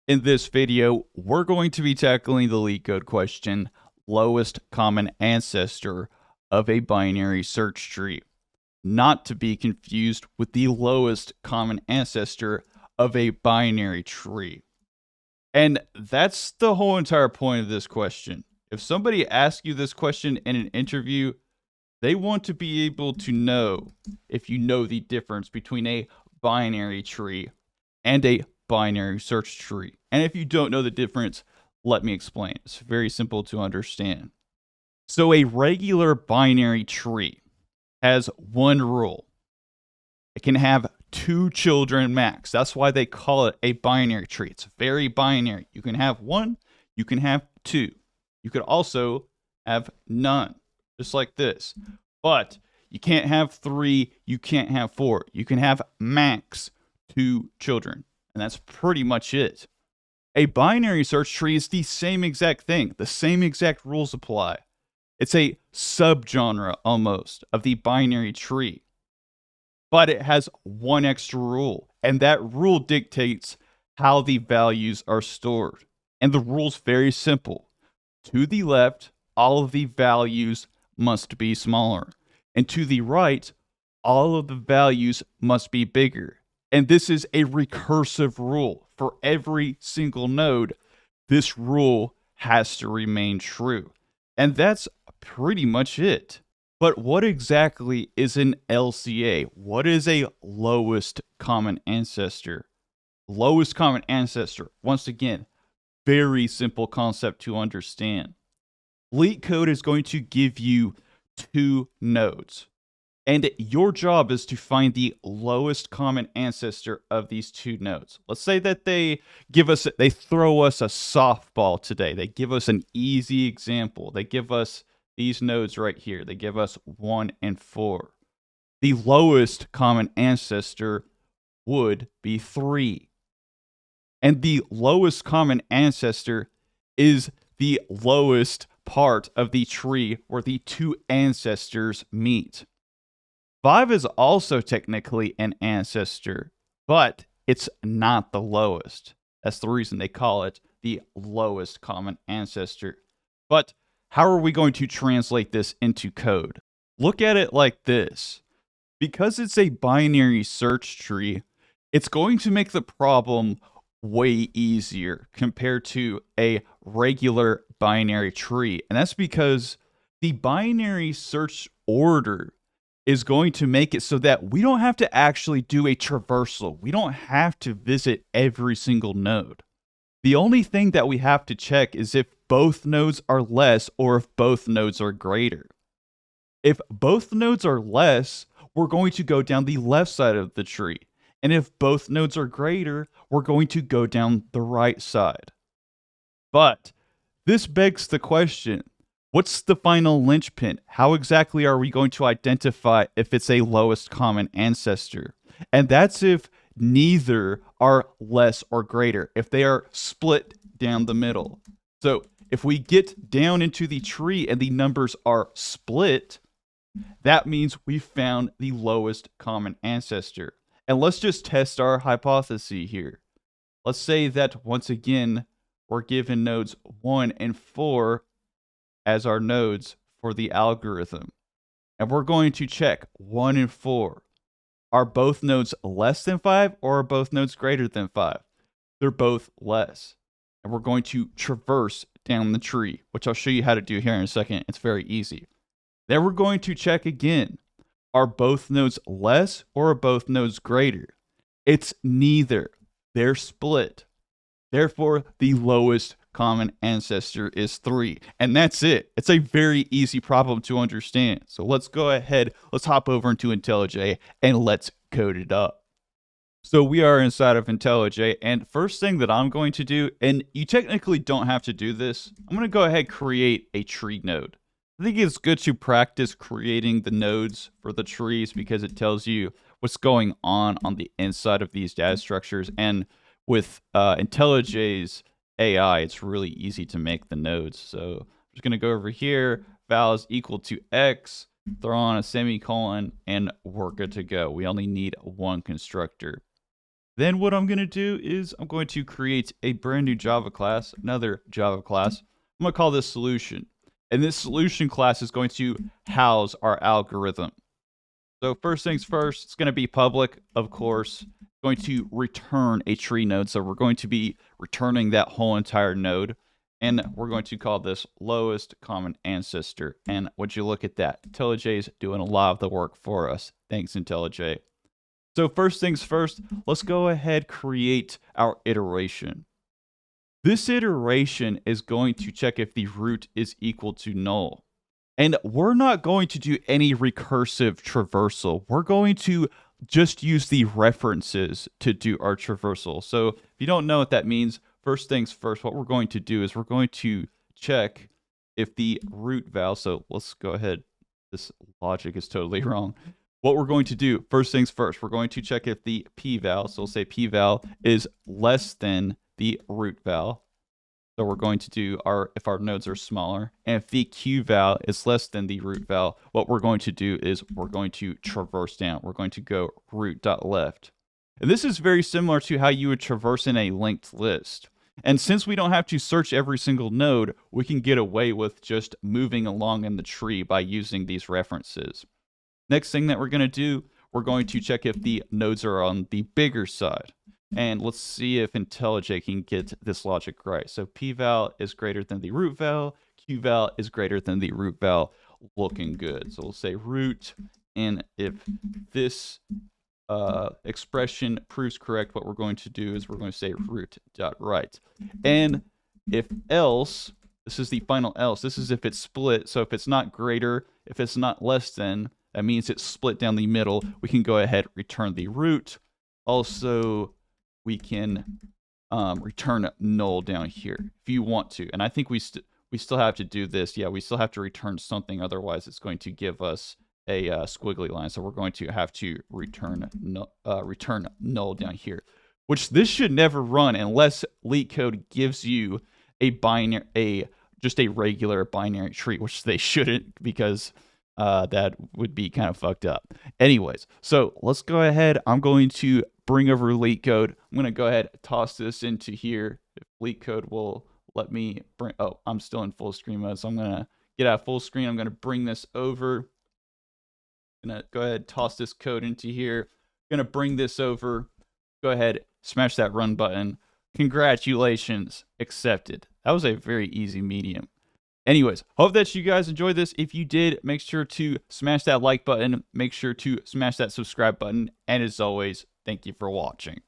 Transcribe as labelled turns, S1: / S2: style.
S1: In this video, we're going to be tackling the LeetCode question, lowest common ancestor of a binary search tree, not to be confused with the lowest common ancestor of a binary tree. And that's the whole entire point of this question. If somebody asks you this question in an interview, they want to be able to know if you know the difference between a binary tree and a binary search tree. And if you don't know the difference, let me explain. It's very simple to understand. So a regular binary tree has one rule. It can have 2 children max. That's why they call it a binary tree. It's very binary. You can have 1, you can have 2. You could also have none, just like this. But you can't have 3, you can't have 4. You can have max 2 children. And that's pretty much it. A binary search tree is the same exact thing. The same exact rules apply. It's a subgenre almost of the binary tree. But it has one extra rule, and that rule dictates how the values are stored. And the rule's very simple. To the left, all of the values must be smaller. And to the right, all of the values must be bigger. And this is a recursive rule. For every single node, this rule has to remain true. And that's pretty much it. But what exactly is an LCA? What is a lowest common ancestor? Lowest common ancestor, once again, very simple concept to understand. LeetCode is going to give you 2 nodes. And your job is to find the lowest common ancestor of these 2 nodes. Let's say that they throw us a softball today. They give us an easy example. They give us these nodes right here. They give us 1 and 4. The lowest common ancestor would be 3. And the lowest common ancestor is the lowest part of the tree where the 2 ancestors meet. 5 is also technically an ancestor, but it's not the lowest. That's the reason they call it the lowest common ancestor. But how are we going to translate this into code? Look at it like this. Because it's a binary search tree, it's going to make the problem way easier compared to a regular binary tree. And that's because the binary search order is going to make it so that we don't have to actually do a traversal. We don't have to visit every single node. The only thing that we have to check is if both nodes are less or if both nodes are greater. If both nodes are less, we're going to go down the left side of the tree. And if both nodes are greater, we're going to go down the right side. But this begs the question, what's the final linchpin? How exactly are we going to identify if it's a lowest common ancestor? And that's if neither are less or greater, if they are split down the middle. So if we get down into the tree and the numbers are split, that means we found the lowest common ancestor. And let's just test our hypothesis here. Let's say that once again, we're given nodes 1 and 4 as our nodes for the algorithm. And we're going to check 1 and 4. Are both nodes less than 5 or are both nodes greater than 5? They're both less. And we're going to traverse down the tree, which I'll show you how to do here in a second. It's very easy. Then we're going to check again. Are both nodes less or are both nodes greater? It's neither. They're split. Therefore, the lowest common ancestor is 3. And that's it. It's a very easy problem to understand. So let's go ahead. Let's hop over into IntelliJ and let's code it up. So we are inside of IntelliJ, and first thing that I'm going to do, and you technically don't have to do this, I'm going to go ahead and create a tree node. I think it's good to practice creating the nodes for the trees because it tells you what's going on the inside of these data structures. And with IntelliJ's AI, it's really easy to make the nodes. So I'm just going to go over here, val is equal to x, throw on a semicolon, and we're good to go. We only need 1 constructor. Then what I'm going to do is I'm going to create a brand new Java class, another Java class. I'm going to call this solution. And this solution class is going to house our algorithm. So first things first, it's going to be public, of course. It's going to return a tree node. So we're going to be returning that whole entire node. And we're going to call this lowest common ancestor. And would you look at that? IntelliJ is doing a lot of the work for us. Thanks, IntelliJ. So first things first, let's go ahead create our iteration. This iteration is going to check if the root is equal to null. And we're not going to do any recursive traversal. We're going to just use the references to do our traversal. So if you don't know what that means, first things first, what we're going to do is we're going to check if the root val, so let's go ahead. This logic is totally wrong. What we're going to do, first things first, we're going to check if the p-val, so we'll say p-val is less than the root val. So we're going to do if our nodes are smaller, and if the q-val is less than the root val, what we're going to do is we're going to traverse down. We're going to go root.left. And this is very similar to how you would traverse in a linked list. And since we don't have to search every single node, we can get away with just moving along in the tree by using these references. Next thing that we're going to do, we're going to check if the nodes are on the bigger side. And let's see if IntelliJ can get this logic right. So p-val is greater than the root val, q-val is greater than the root val. Looking good. So we'll say root, and if this expression proves correct, what we're going to do is we're going to say root.right. And if else, this is the final else, this is if it's split. So if it's not greater, if it's not less than, that means it's split down the middle. We can go ahead, return the root. Also, we can return null down here if you want to. And I think we still have to do this. Yeah, we still have to return something. Otherwise, it's going to give us a squiggly line. So we're going to have to return null down here, which this should never run unless LeetCode gives you a binary, just a regular binary tree, which they shouldn't, because that would be kind of fucked up. Anyways, so let's go ahead. I'm going to bring over LeetCode. I'm going to go ahead and toss this into here. If LeetCode will let me bring, oh, I'm still in full screen mode. So I'm going to get out of full screen. I'm going to bring this over. I'm going to go ahead and toss this code into here. I'm going to bring this over. Go ahead, smash that run button. Congratulations, accepted. That was a very easy medium. Anyways, hope that you guys enjoyed this. If you did, make sure to smash that like button. Make sure to smash that subscribe button. And as always, thank you for watching.